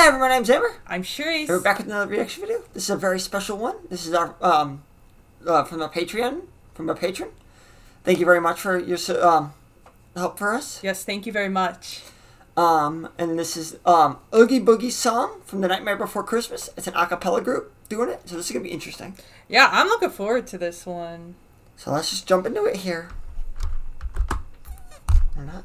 Hey everyone, my name's Amber. I'm Cherise. We're back with another reaction video. This is a very special one. This is our from our Patreon, from our patron. Thank you very much for your help for us. Yes, thank you very much. And this is Oogie Boogie's song from The Nightmare Before Christmas. It's an a cappella group doing it, so this is gonna be interesting. Yeah, I'm looking forward to this one. So let's just jump into it here. Or not.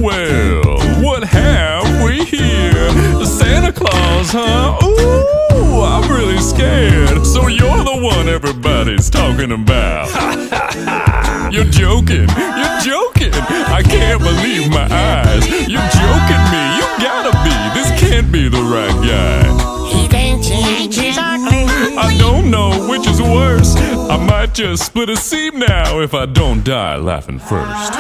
Well, what have we here? Santa Claus, huh? Ooh, I'm really scared. So you're the one everybody's talking about. You're joking. I can't believe my eyes. You're joking me. You gotta be. This can't be the right guy. I don't know which is worse. I might just split a seam now if I don't die laughing first.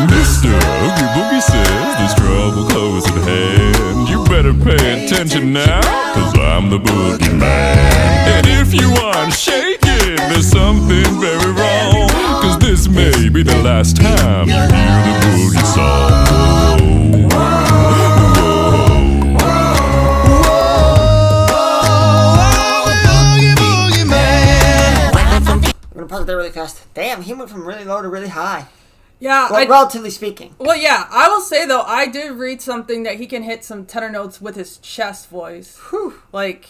Mr. Oogie Boogie says there's trouble close at hand. You better pay attention now, cause I'm the boogeyman. And if you aren't shaking, there's something very wrong, cause this may be the last time you hear the boogie song. Pause there really fast. Damn, he went from really low to really high. Yeah, well, relatively speaking. Well, yeah, I will say though, I did read something that he can hit some tenor notes with his chest voice. Whew. Like,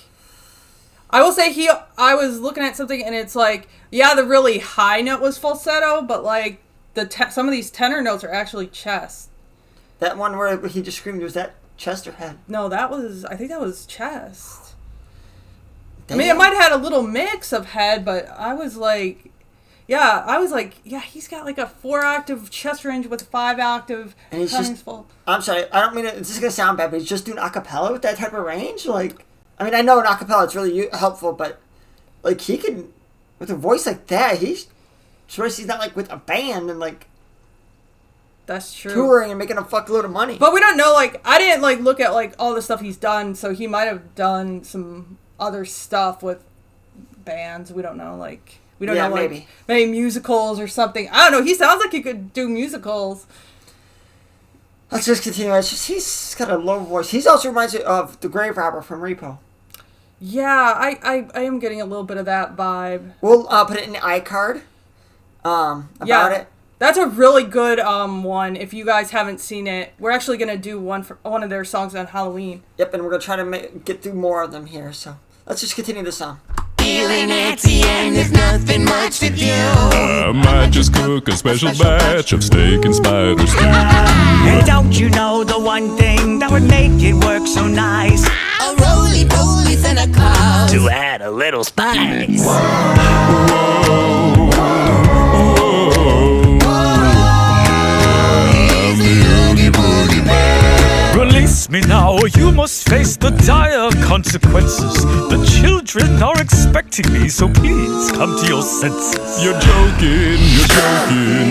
I will say I was looking at something and it's like, yeah, the really high note was falsetto, but like some of these tenor notes are actually chest. That one where he just screamed, was that chest or head? No, I think that was chest. Damn. I mean, it might have had a little mix of head, but I was like, yeah, he's got like a 4-octave chest range with a 5-octave. And he's just full. I'm sorry, I don't mean it. This is gonna sound bad, but he's just doing a cappella with that type of range. Like, I mean, I know in a cappella it's really helpful, but like he can, with a voice like that, he's not like with a band and like. That's true. Touring and making a fuckload of money. But we don't know. Like, I didn't like look at like all the stuff he's done, so he might have done some other stuff with bands. We don't know. Like, we don't know. Like, maybe musicals or something. I don't know. He sounds like he could do musicals. Let's just continue. It's just he's got a low voice. He also reminds me of the Grave Robber from Repo. Yeah, I am getting a little bit of that vibe. We'll put it in the iCard. About it. That's a really good one. If you guys haven't seen it, we're actually gonna do one of their songs on Halloween. Yep, and we're gonna try to get through more of them here. So let's just continue the song. Feeling at the end, there's nothing much to do. I might just cook a special batch of steak and spider stew. And don't you know the one thing that would make it work so nice? A roly-poly Santa Claus to add a little spice. Release me now, or you must face the dire consequences. The children are expecting me, so please come to your senses. You're joking.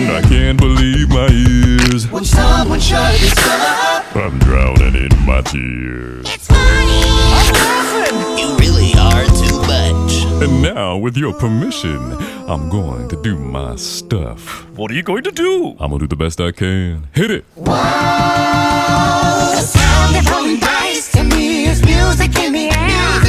I can't believe my ears. When someone shut this up, I'm drowning in my tears. it's funny. I'm laughing. You really are too much. And now, with your permission, I'm going to do my stuff. What are you going to do? I'm gonna do the best I can. Hit it! Wow. The sound of rolling dice to me is music in the air.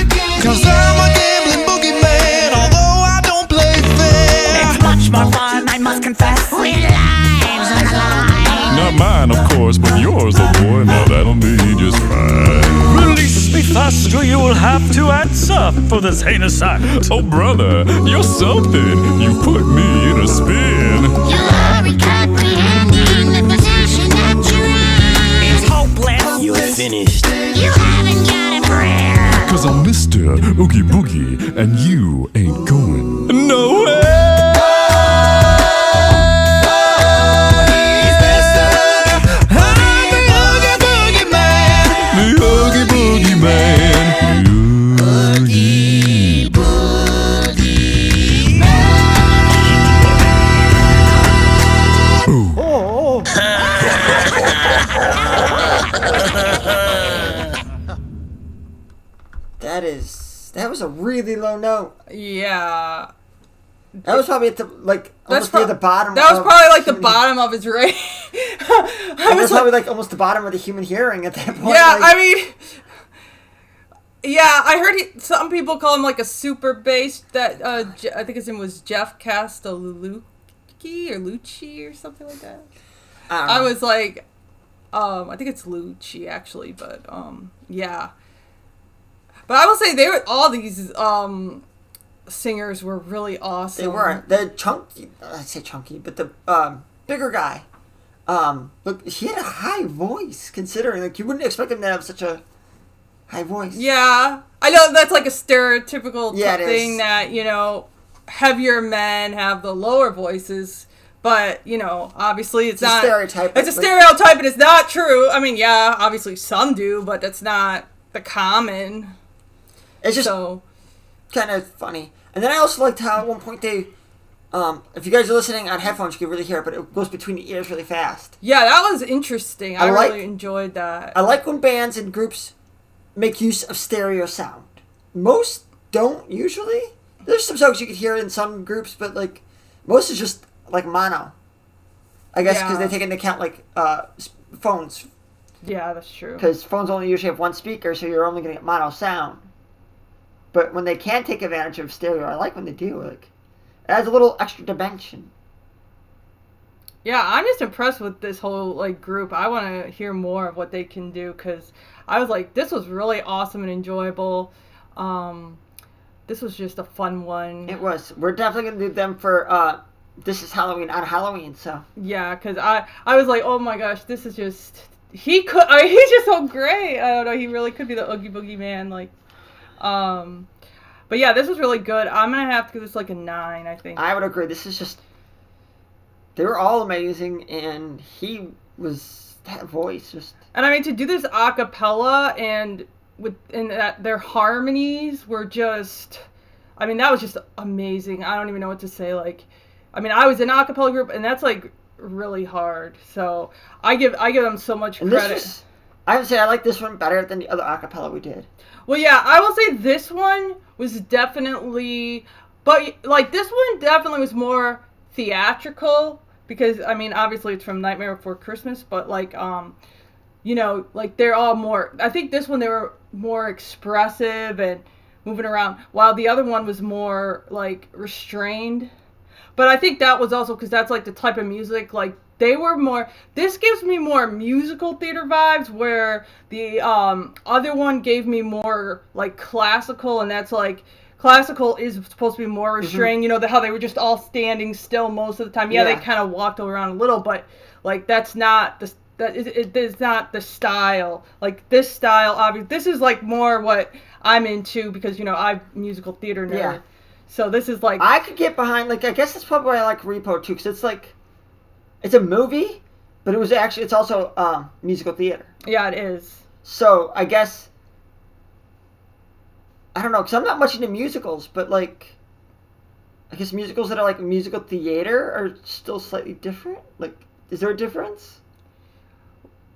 Cause I'm a gambling boogeyman, although I don't play fair. It's much more fun, I must confess. With lives on the line. Not mine, of course, but yours, oh boy. Now that'll be just fine. Release me faster, you will have to answer for this heinous act. Oh, brother, you're something. You put me in a spin. You aren't comprehending the position that you're in. It's hopeless. You ain't finished. You haven't got a prayer. Cause I'm Mr. Oogie Boogie, and you ain't going nowhere. That was a really low note. Yeah. That was probably at the almost near the bottom. That was probably like the bottom of his range. That was probably like almost the bottom of the human hearing at that point. Yeah, I mean, yeah, I heard some people call him like a super bass. That I think his name was Jeff Castellucci or Lucci or something like that. I was like, I think it's Lucci actually, but yeah. But I will say all these singers were really awesome. They were. The chunky, I'd say chunky, but the bigger guy. Look, he had a high voice, considering like you wouldn't expect him to have such a high voice. Yeah, I know that's like a stereotypical thing is. that heavier men have the lower voices, but obviously it's not a stereotype. It's a stereotype, and it's not true. I mean, yeah, obviously some do, but that's not the common. It's just kind of funny. And then I also liked how at one point they, if you guys are listening on headphones, you can really hear it, but it goes between the ears really fast. Yeah, that was interesting. I really enjoyed that. I like when bands and groups make use of stereo sound. Most don't usually. There's some songs you could hear in some groups, but like most is just like mono. I guess because they take into account like phones. Yeah, that's true. Because phones only usually have one speaker, so you're only going to get mono sound. But when they can take advantage of stereo, I like when they do. Like, it adds a little extra dimension. Yeah, I'm just impressed with this whole like group. I want to hear more of what they can do because I was like, this was really awesome and enjoyable. This was just a fun one. It was. We're definitely going to do them for This Is Halloween on Halloween. So yeah, because I was like, oh my gosh, this is just he's just so great. I don't know, he really could be the Oogie Boogie Man. Like, but yeah, this was really good. I'm gonna have to give this like a 9. I think I would agree. This is just they were all amazing, and he was that voice just. And I mean, to do this a cappella and that their harmonies were just, I mean, that was just amazing. I don't even know what to say. Like, I mean, I was in an a cappella group, and that's like really hard. So I give them so much credit. I would say I like this one better than the other a cappella we did. Well, yeah, I will say this one was definitely, but like this one definitely was more theatrical because I mean obviously it's from Nightmare Before Christmas, but like like they're all more. I think this one they were more expressive and moving around, while the other one was more like restrained. But I think that was also because that's like the type of music like. They were more. This gives me more musical theater vibes, where the other one gave me more like classical, and that's like classical is supposed to be more restrained. Mm-hmm. How they were just all standing still most of the time. Yeah. They kind of walked around a little, but like that's not the it is not the style. Like this style, obviously, this is like more what I'm into because I'm musical theater nerd. Yeah. So this is like I could get behind. Like I guess that's probably why I like Repo too, because it's like. It's a movie, but it's also musical theater. Yeah, it is. So, I guess, I don't know, because I'm not much into musicals, but, like, I guess musicals that are, like, musical theater are still slightly different? Like, is there a difference?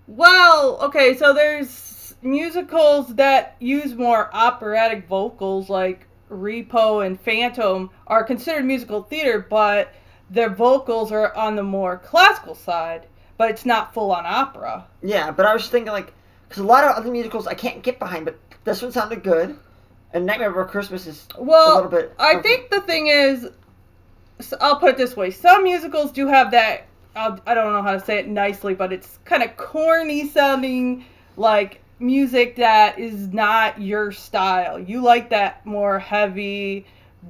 Well, okay, so there's musicals that use more operatic vocals, like Repo and Phantom are considered musical theater, but their vocals are on the more classical side, but it's not full-on opera. Yeah, but I was just thinking, like, because a lot of other musicals I can't get behind, but this one sounded good, and Nightmare Before Christmas is a little bit... I think the thing is, I'll put it this way, some musicals do have that, I don't know how to say it nicely, but it's kind of corny-sounding, like, music that is not your style. You like that more heavy,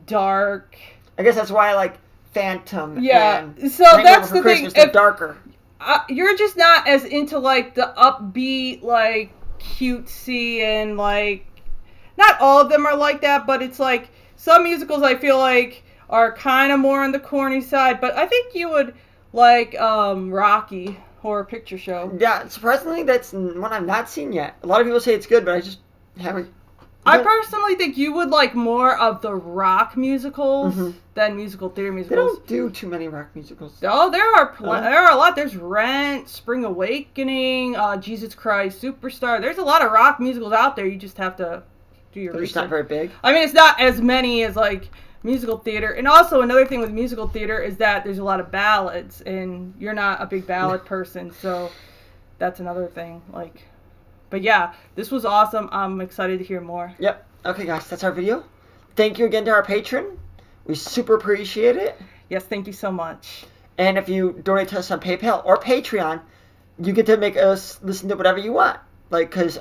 dark... I guess that's why I like... Phantom. Yeah, and so that's the thing. If darker, you're just not as into like the upbeat, like cutesy, and like not all of them are like that, but it's like some musicals I feel like are kind of more on the corny side. But I think you would like Rocky Horror Picture Show. Yeah, surprisingly, that's one I've not seen yet. A lot of people say it's good, but I just haven't. I personally think you would like more of the rock musicals than musical theater musicals. They don't do too many rock musicals. Oh, there are a lot. There's Rent, Spring Awakening, Jesus Christ Superstar. There's a lot of rock musicals out there. You just have to do your But research. it's not very big. I mean, it's not as many as like musical theater. And also another thing with musical theater is that there's a lot of ballads, and you're not a big ballad person, so that's another thing. Like, but yeah, this was awesome. I'm excited to hear more. Yep. Okay, guys, that's our video. Thank you again to our patron. We super appreciate it. Yes, thank you so much. And if you donate to us on PayPal or Patreon, you get to make us listen to whatever you want. Like, because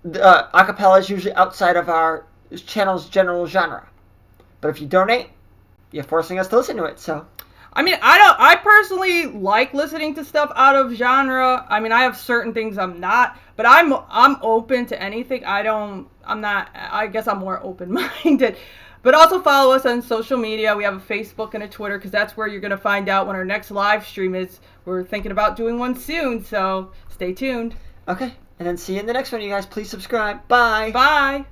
acapella is usually outside of our channel's general genre. But if you donate, you're forcing us to listen to it. So, I mean, I personally like listening to stuff out of genre. I mean, I have certain things I'm not, but I'm open to anything. I guess I'm more open-minded. But also follow us on social media. We have a Facebook and a Twitter, because that's where you're going to find out when our next live stream is. We're thinking about doing one soon, so stay tuned. okay. And then see you in the next one, you guys. Please subscribe. Bye. Bye.